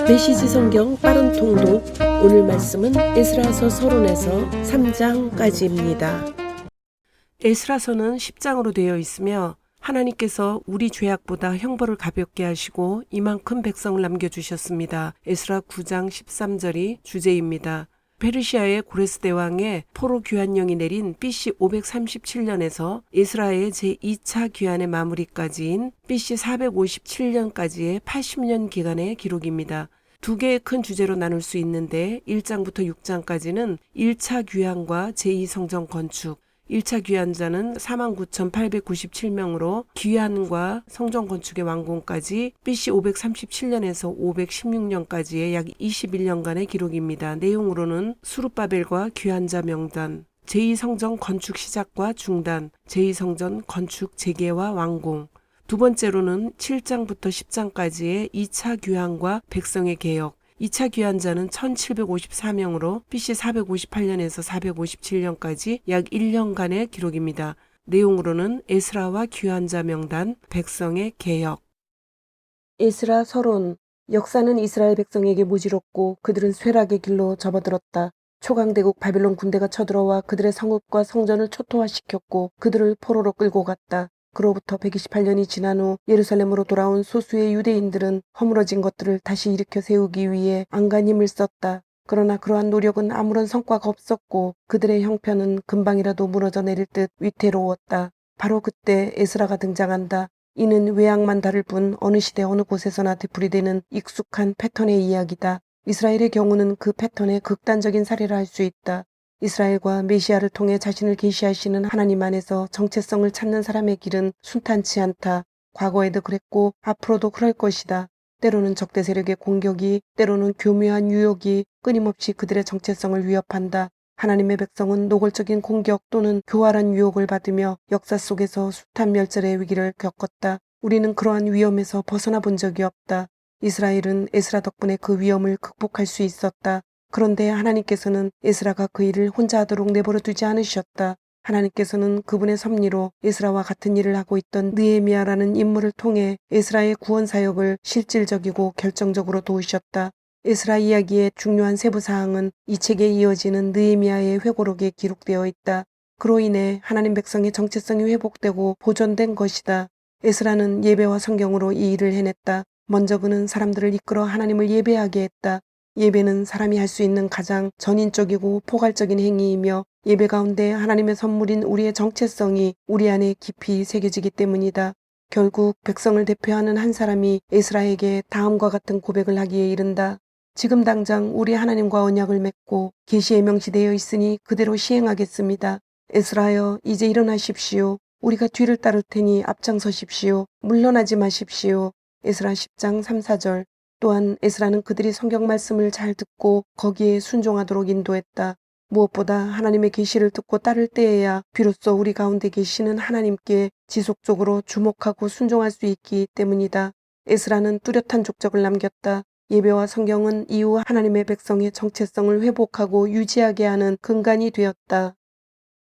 메시지 성경 빠른 통독. 오늘 말씀은 에스라서 서론에서 3장까지입니다. 에스라서는 10장으로 되어 있으며 하나님께서 우리 죄악보다 형벌을 가볍게 하시고 이만큼 백성을 남겨주셨습니다. 에스라 9장 13절이 주제입니다. 페르시아의 고레스 대왕의 포로 귀환령이 내린 BC 537년에서 에스라의 제2차 귀환의 마무리까지인 BC 457년까지의 80년 기간의 기록입니다. 두 개의 큰 주제로 나눌 수 있는데 1장부터 6장까지는 1차 귀환과 제2성전 건축, 1차 귀환자는 49,897명으로 귀환과 성전 건축의 완공까지 BC 537년에서 516년까지의 약 21년간의 기록입니다. 내용으로는 수룹바벨과 귀환자 명단, 제2성전 건축 시작과 중단, 제2성전 건축 재개와 완공, 두 번째로는 7장부터 10장까지의 2차 귀환과 백성의 개혁, 2차 귀환자는 1754명으로 BC 458년에서 457년까지 약 1년간의 기록입니다. 내용으로는 에스라와 귀환자 명단, 백성의 개혁. 에스라 서론. 역사는 이스라엘 백성에게 무지롭고 그들은 쇠락의 길로 접어들었다. 초강대국 바빌론 군대가 쳐들어와 그들의 성읍과 성전을 초토화시켰고 그들을 포로로 끌고 갔다. 그로부터 128년이 지난 후 예루살렘으로 돌아온 소수의 유대인들은 허물어진 것들을 다시 일으켜 세우기 위해 안간힘을 썼다. 그러나 그러한 노력은 아무런 성과가 없었고 그들의 형편은 금방이라도 무너져 내릴 듯 위태로웠다. 바로 그때 에스라가 등장한다. 이는 외양만 다를 뿐 어느 시대 어느 곳에서나 되풀이되는 익숙한 패턴의 이야기다. 이스라엘의 경우는 그 패턴의 극단적인 사례라 할 수 있다. 이스라엘과 메시아를 통해 자신을 계시하시는 하나님 안에서 정체성을 찾는 사람의 길은 순탄치 않다. 과거에도 그랬고 앞으로도 그럴 것이다. 때로는 적대 세력의 공격이, 때로는 교묘한 유혹이 끊임없이 그들의 정체성을 위협한다. 하나님의 백성은 노골적인 공격 또는 교활한 유혹을 받으며 역사 속에서 숱한 멸절의 위기를 겪었다. 우리는 그러한 위험에서 벗어나 본 적이 없다. 이스라엘은 에스라 덕분에 그 위험을 극복할 수 있었다. 그런데 하나님께서는 에스라가 그 일을 혼자 하도록 내버려 두지 않으셨다. 하나님께서는 그분의 섭리로 에스라와 같은 일을 하고 있던 느헤미야라는 인물을 통해 에스라의 구원 사역을 실질적이고 결정적으로 도우셨다. 에스라 이야기의 중요한 세부 사항은 이 책에 이어지는 느헤미야의 회고록에 기록되어 있다. 그로 인해 하나님 백성의 정체성이 회복되고 보존된 것이다. 에스라는 예배와 성경으로 이 일을 해냈다. 먼저 그는 사람들을 이끌어 하나님을 예배하게 했다. 예배는 사람이 할 수 있는 가장 전인적이고 포괄적인 행위이며 예배 가운데 하나님의 선물인 우리의 정체성이 우리 안에 깊이 새겨지기 때문이다. 결국 백성을 대표하는 한 사람이 에스라에게 다음과 같은 고백을 하기에 이른다. 지금 당장 우리 하나님과 언약을 맺고 계시에 명시되어 있으니 그대로 시행하겠습니다. 에스라여, 이제 일어나십시오. 우리가 뒤를 따를 테니 앞장서십시오. 물러나지 마십시오. 에스라 10장 3, 4절. 또한 에스라는 그들이 성경 말씀을 잘 듣고 거기에 순종하도록 인도했다. 무엇보다 하나님의 계시를 듣고 따를 때에야 비로소 우리 가운데 계시는 하나님께 지속적으로 주목하고 순종할 수 있기 때문이다. 에스라는 뚜렷한 족적을 남겼다. 예배와 성경은 이후 하나님의 백성의 정체성을 회복하고 유지하게 하는 근간이 되었다.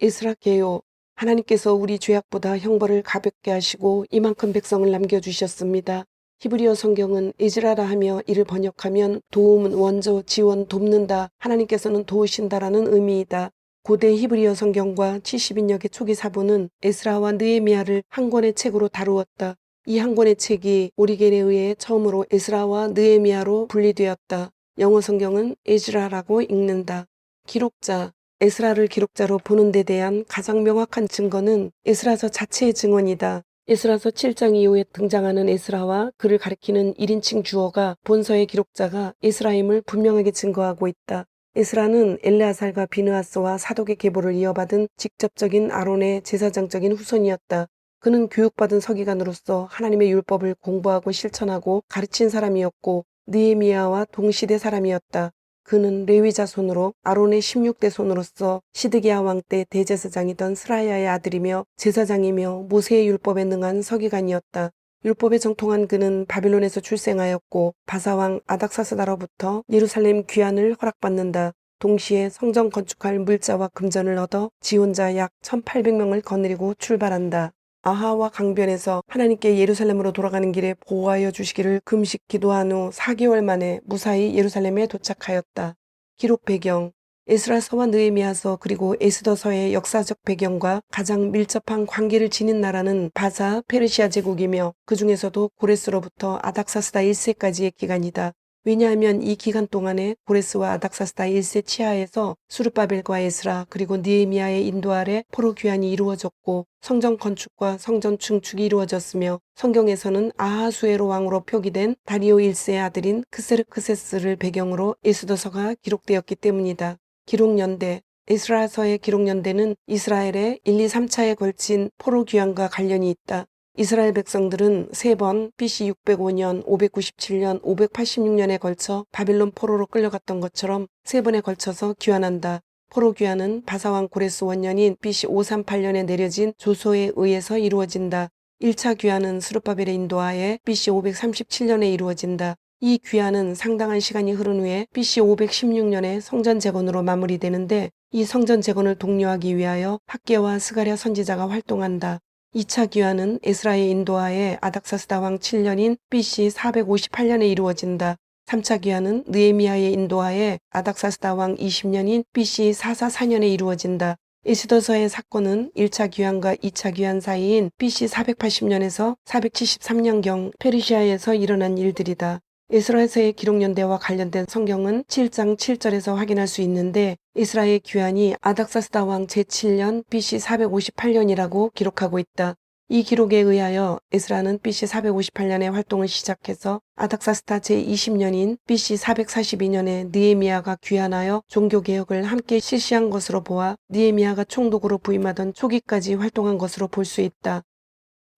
에스라 개요. 하나님께서 우리 죄악보다 형벌을 가볍게 하시고 이만큼 백성을 남겨주셨습니다. 히브리어 성경은 에즈라라 하며 이를 번역하면 도움은 원조, 지원, 돕는다, 하나님께서는 도우신다라는 의미이다. 고대 히브리어 성경과 70인역의 초기 사본은 에스라와 느헤미야를 한 권의 책으로 다루었다. 이 한 권의 책이 오리겐에 의해 처음으로 에스라와 느헤미야로 분리되었다. 영어 성경은 에즈라라고 읽는다. 기록자. 에스라를 기록자로 보는 데 대한 가장 명확한 증거는 에스라서 자체의 증언이다. 에스라서 7장 이후에 등장하는 에스라와 그를 가리키는 1인칭 주어가 본서의 기록자가 에스라임을 분명하게 증거하고 있다. 에스라는 엘레아살과 비느하스와 사독의 계보를 이어받은 직접적인 아론의 제사장적인 후손이었다. 그는 교육받은 서기관으로서 하나님의 율법을 공부하고 실천하고 가르친 사람이었고 느헤미야와 동시대 사람이었다. 그는 레위 자손으로 아론의 16대 손으로서 시드기야 왕 때 대제사장이던 스라야의 아들이며 제사장이며 모세의 율법에 능한 서기관이었다. 율법에 정통한 그는 바빌론에서 출생하였고 바사왕 아닥사스다로부터 예루살렘 귀환을 허락받는다. 동시에 성전 건축할 물자와 금전을 얻어 지원자 약 1800명을 거느리고 출발한다. 아하와 강변에서 하나님께 예루살렘으로 돌아가는 길에 보호하여 주시기를 금식 기도한 후 4개월 만에 무사히 예루살렘에 도착하였다. 기록 배경 에스라서와 느헤미야서 그리고 에스더서의 역사적 배경과 가장 밀접한 관계를 지닌 나라는 바사 페르시아 제국이며 그 중에서도 고레스로부터 아닥사스다 1세까지의 기간이다. 왜냐하면 이 기간 동안에 고레스와 아닥사스다 1세 치하에서 수르바벨과 에스라 그리고 느헤미야의 인도 아래 포로 귀환이 이루어졌고 성전 건축과 성전 증축이 이루어졌으며 성경에서는 아하수에로 왕으로 표기된 다리오 1세의 아들인 크세르크세스를 배경으로 에스더서가 기록되었기 때문이다. 기록연대 에스라서의 기록연대는 이스라엘의 1, 2, 3차에 걸친 포로 귀환과 관련이 있다. 이스라엘 백성들은 3번 BC 605년, 597년, 586년에 걸쳐 바빌론 포로로 끌려갔던 것처럼 3번에 걸쳐서 귀환한다. 포로 귀환은 바사왕 고레스 원년인 BC 538년에 내려진 조서에 의해서 이루어진다. 1차 귀환은 스룹바벨의 인도하에 BC 537년에 이루어진다. 이 귀환은 상당한 시간이 흐른 후에 BC 516년에 성전 재건으로 마무리되는데 이 성전 재건을 독려하기 위하여 학개와 스가랴 선지자가 활동한다. 2차 귀환은 에스라의 인도하에 아닥사스다 왕 7년인 BC 458년에 이루어진다. 3차 귀환은 느헤미야의 인도하에 아닥사스다 왕 20년인 BC 444년에 이루어진다. 에스더서의 사건은 1차 귀환과 2차 귀환 사이인 BC 480년에서 473년경 페르시아에서 일어난 일들이다. 에스라서의 기록연대와 관련된 성경은 7장 7절에서 확인할 수 있는데 에스라의 귀환이 아닥사스다 왕 제7년 BC 458년이라고 기록하고 있다. 이 기록에 의하여 에스라는 BC 458년에 활동을 시작해서 아닥사스다 제20년인 BC 442년에 느헤미야가 귀환하여 종교개혁을 함께 실시한 것으로 보아 느헤미야가 총독으로 부임하던 초기까지 활동한 것으로 볼 수 있다.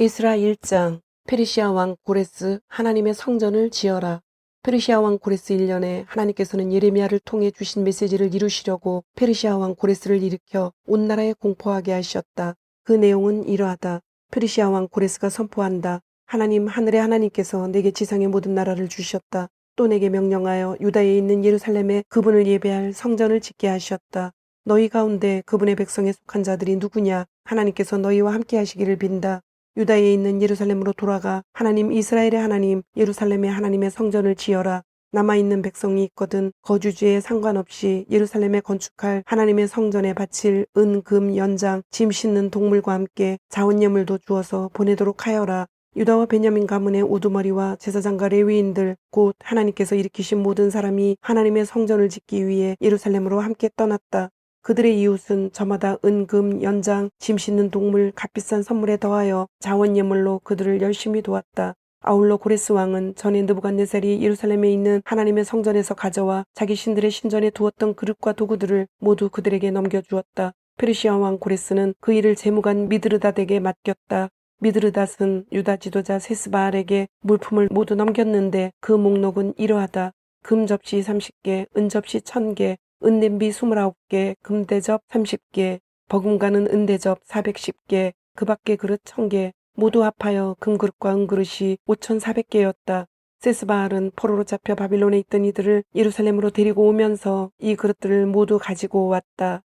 에스라 1장 페르시아 왕 고레스 하나님의 성전을 지어라. 페르시아 왕 고레스 1년에 하나님께서는 예레미야를 통해 주신 메시지를 이루시려고 페르시아 왕 고레스를 일으켜 온 나라에 공포하게 하셨다. 그 내용은 이러하다. 페르시아 왕 고레스가 선포한다. 하나님 하늘의 하나님께서 내게 지상의 모든 나라를 주셨다. 또 내게 명령하여 유다에 있는 예루살렘에 그분을 예배할 성전을 짓게 하셨다. 너희 가운데 그분의 백성에 속한 자들이 누구냐? 하나님께서 너희와 함께 하시기를 빈다. 유다에 있는 예루살렘으로 돌아가 하나님 이스라엘의 하나님 예루살렘의 하나님의 성전을 지어라. 남아있는 백성이 있거든 거주지에 상관없이 예루살렘에 건축할 하나님의 성전에 바칠 은, 금, 연장, 짐 싣는 동물과 함께 자원예물도 주어서 보내도록 하여라. 유다와 베냐민 가문의 우두머리와 제사장과 레위인들 곧 하나님께서 일으키신 모든 사람이 하나님의 성전을 짓기 위해 예루살렘으로 함께 떠났다. 그들의 이웃은 저마다 은, 금, 연장, 짐 싣는 동물, 값비싼 선물에 더하여 자원예물로 그들을 열심히 도왔다. 아울러 고레스 왕은 전에 느부갓네살이 예루살렘에 있는 하나님의 성전에서 가져와 자기 신들의 신전에 두었던 그릇과 도구들을 모두 그들에게 넘겨주었다. 페르시아 왕 고레스는 그 일을 재무관 미드르닷에게 맡겼다. 미드르닷은 유다 지도자 세스바알에게 물품을 모두 넘겼는데 그 목록은 이러하다. 금 접시 30개, 은 접시 1000개, 은냄비 29개, 금대접 30개, 버금가는 은대접 410개, 그 밖의 그릇 1000개, 모두 합하여 금그릇과 은그릇이 5400개였다. 세스바알은 포로로 잡혀 바빌론에 있던 이들을 예루살렘으로 데리고 오면서 이 그릇들을 모두 가지고 왔다.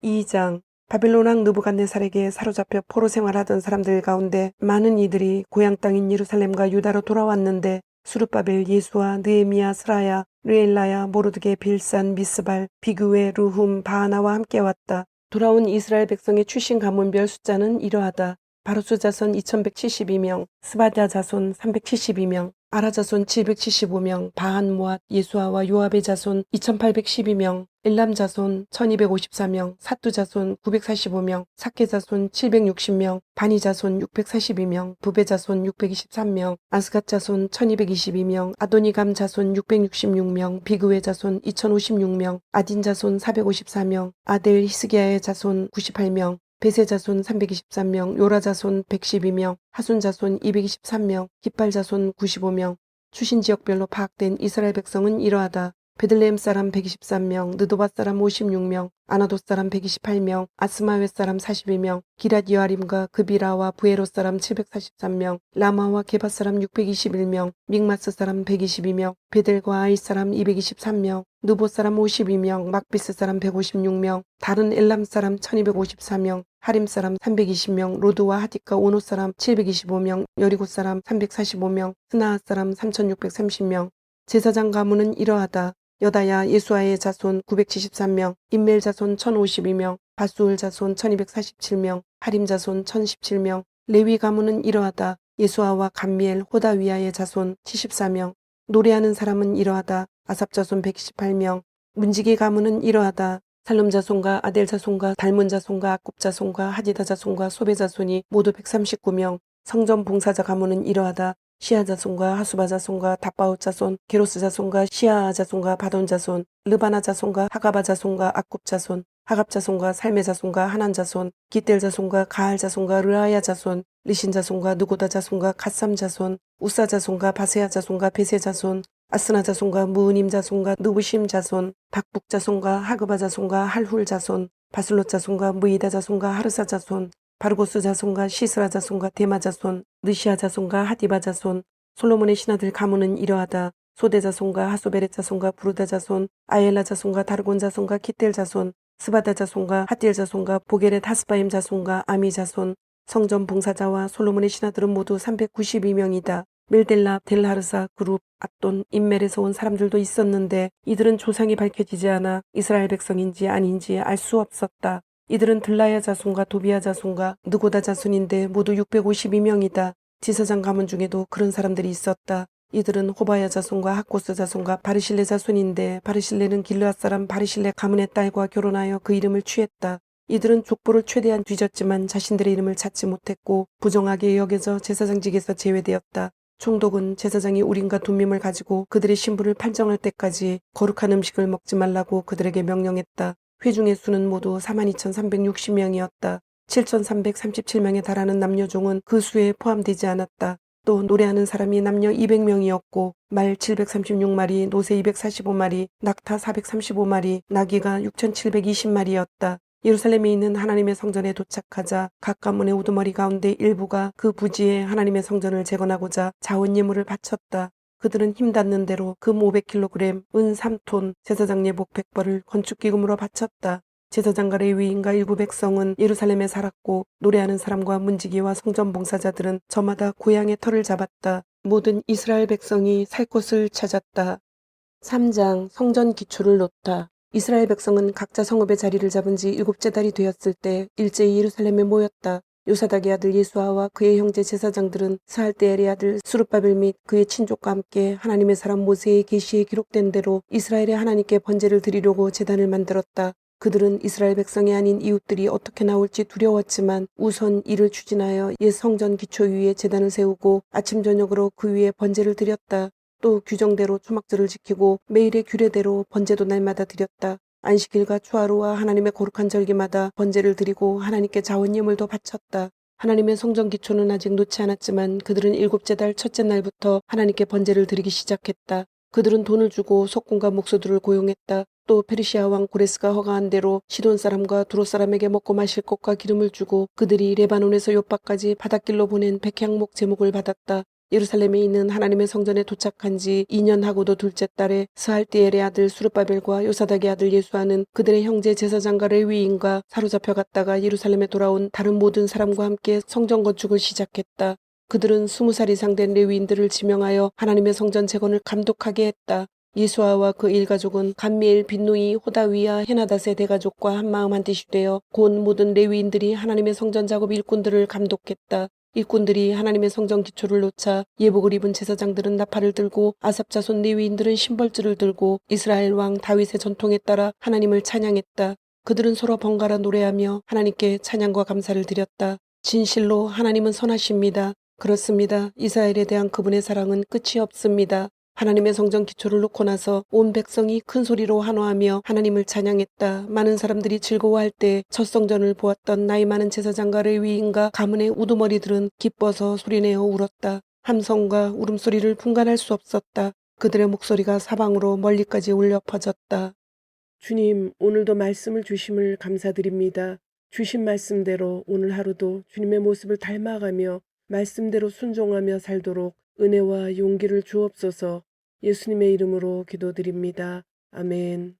2장 바빌론 왕 느부갓네살에게 사로잡혀 포로 생활하던 사람들 가운데 많은 이들이 고향 땅인 예루살렘과 유다로 돌아왔는데 수르바벨, 예수아, 느헤미야, 스라야, 르엘라야, 모르드게, 빌산, 미스발, 비그웨, 루훔, 바하나와 함께 왔다. 돌아온 이스라엘 백성의 출신 가문별 숫자는 이러하다. 바로스 자손 2172명, 스바랴 자손 372명, 아라 자손 775명, 바한 모앗, 예수아와 요압의 자손 2812명, 엘람 자손 1254명, 사뚜 자손 945명, 사케 자손 760명, 바니 자손 642명, 부베 자손 623명, 아스갓 자손 1222명, 아도니감 자손 666명, 비그웨 자손 2056명, 아딘 자손 454명, 아델 히스기야의 자손 98명, 베세 자손 323명, 요라 자손 112명, 하순 자손 223명, 깃발 자손 95명. 출신 지역별로 파악된 이스라엘 백성은 이러하다. 베들레헴 사람 123명, 느도바 사람 56명, 아나도 사람 128명, 아스마웨 사람 42명, 기랏 여아림과 그비라와 부에로 사람 743명, 라마와 게바 사람 621명, 믹마스 사람 122명, 베델과 아이 사람 223명, 느보 사람 52명, 막비스 사람 156명, 다른 엘람 사람 1254명, 하림 사람 320명, 로드와 하디카 오노 사람 725명, 여리고 사람 345명, 스나아 사람 3630명. 제사장 가문은 이러하다. 여다야 예수아의 자손 973명, 인멜 자손 1052명, 바수울 자손 1247명, 하림 자손 1017명. 레위 가문은 이러하다. 예수아와 감미엘, 호다위아의 자손 74명. 노래하는 사람은 이러하다. 아삽 자손 118명. 문지기 가문은 이러하다. 살름 자손과 아델 자손과 달문 자손과 아굽 자손과 하디다 자손과 소베 자손이 모두 139명. 성전 봉사자 가문은 이러하다. 시아 자손과 하수바 자손과 다바웃 자손, 게로스 자손과 시아아 자손과 바돈 자손, 르바나 자손과 하가바 자손과 아굽 자손, 하갑 자손과 살메 자손과 하난 자손, 기델 자손과 가알 자손과 르아야 자손, 리신 자손과 누고다 자손과 갓삼 자손, 우사 자손과 바세아 자손과 베세 자손, 아스나 자손과 무으님 자손과 느부심 자손, 박북 자손과 하그바 자손과 할훌 자손, 바슬롯 자손과 무이다 자손과 하르사 자손, 바르고스 자손과 시스라 자손과 데마 자손, 느시아 자손과 하디바 자손. 솔로몬의 신하들 가문은 이러하다. 소대 자손과 하소베렛 자손과 부르다 자손, 아엘라 자손과 다르곤 자손과 키텔 자손, 스바다 자손과 하딜 자손과 보게렛 하스바임 자손과 아미 자손. 성전 봉사자와 솔로몬의 신하들은 모두 392명이다. 멜델라, 델하르사, 그룹, 압돈, 인멜에서 온 사람들도 있었는데 이들은 조상이 밝혀지지 않아 이스라엘 백성인지 아닌지 알 수 없었다. 이들은 들라야 자손과 도비아 자손과 느고다 자손인데 모두 652명이다. 지사장 가문 중에도 그런 사람들이 있었다. 이들은 호바야 자손과 학고스 자손과 바르실레 자손인데 바르실레는 길르앗 사람 바르실레 가문의 딸과 결혼하여 그 이름을 취했다. 이들은 족보를 최대한 뒤졌지만 자신들의 이름을 찾지 못했고 부정하게 여겨져 제사장직에서 제외되었다. 총독은 제사장이 우림과 둠밈을 가지고 그들의 신분을 판정할 때까지 거룩한 음식을 먹지 말라고 그들에게 명령했다. 회중의 수는 모두 42,360명이었다. 7,337명에 달하는 남녀 종은 그 수에 포함되지 않았다. 또 노래하는 사람이 남녀 200명이었고 말 736마리, 노새 245마리, 낙타 435마리, 나귀가 6,720마리였다. 예루살렘에 있는 하나님의 성전에 도착하자 각 가문의 우두머리 가운데 일부가 그 부지에 하나님의 성전을 재건하고자 자원 예물을 바쳤다. 그들은 힘닿는 대로 금 500kg, 은 3톤, 제사장 예복 100벌을 건축기금으로 바쳤다. 제사장과 레위인과 일부 백성은 예루살렘에 살았고 노래하는 사람과 문지기와 성전 봉사자들은 저마다 고향의 터를 잡았다. 모든 이스라엘 백성이 살 곳을 찾았다. 3장 성전 기초를 놓다. 이스라엘 백성은 각자 성읍의 자리를 잡은 지 7째 달이 되었을 때 일제히 예루살렘에 모였다. 요사닥의 아들 예수아와 그의 형제 제사장들은 스알데엘의 아들 스룹바벨 및 그의 친족과 함께 하나님의 사람 모세의 계시에 기록된 대로 이스라엘의 하나님께 번제를 드리려고 제단을 만들었다. 그들은 이스라엘 백성이 아닌 이웃들이 어떻게 나올지 두려웠지만 우선 이를 추진하여 옛 성전 기초 위에 제단을 세우고 아침 저녁으로 그 위에 번제를 드렸다. 또 규정대로 초막절을 지키고 매일의 규례대로 번제도 날마다 드렸다. 안식일과 추하루와 하나님의 거룩한 절기마다 번제를 드리고 하나님께 자원 예물도 바쳤다. 하나님의 성전 기초는 아직 놓지 않았지만 그들은 7째 달 첫째 날부터 하나님께 번제를 드리기 시작했다. 그들은 돈을 주고 속군과 목수들을 고용했다. 또 페르시아 왕 고레스가 허가한 대로 시돈 사람과 두로 사람에게 먹고 마실 것과 기름을 주고 그들이 레바논에서 요바까지 바닷길로 보낸 백향목 제목을 받았다. 예루살렘에 있는 하나님의 성전에 도착한 지 2년하고도 둘째 달에 스알디엘의 아들 수르바벨과 요사닥의 아들 예수아는 그들의 형제 제사장과 레위인과 사로잡혀 갔다가 예루살렘에 돌아온 다른 모든 사람과 함께 성전 건축을 시작했다. 그들은 20살 이상 된 레위인들을 지명하여 하나님의 성전 재건을 감독하게 했다. 예수아와 그 일가족은 감미엘, 빈누이, 호다위아, 헤나닷의 대가족과 한마음 한뜻이 되어 곧 모든 레위인들이 하나님의 성전 작업 일꾼들을 감독했다. 일꾼들이 하나님의 성전 기초를 놓자 예복을 입은 제사장들은 나팔을 들고 아삽 자손 레위인들은 심벌주를 들고 이스라엘 왕 다윗의 전통에 따라 하나님을 찬양했다. 그들은 서로 번갈아 노래하며 하나님께 찬양과 감사를 드렸다. 진실로 하나님은 선하십니다. 그렇습니다. 이스라엘에 대한 그분의 사랑은 끝이 없습니다. 하나님의 성전 기초를 놓고 나서 온 백성이 큰 소리로 환호하며 하나님을 찬양했다. 많은 사람들이 즐거워할 때 첫 성전을 보았던 나이 많은 제사장과 레위인과 가문의 우두머리들은 기뻐서 소리내어 울었다. 함성과 울음소리를 분간할 수 없었다. 그들의 목소리가 사방으로 멀리까지 울려 퍼졌다. 주님, 오늘도 말씀을 주심을 감사드립니다. 주신 말씀대로 오늘 하루도 주님의 모습을 닮아가며 말씀대로 순종하며 살도록 은혜와 용기를 주옵소서. 예수님의 이름으로 기도드립니다. 아멘.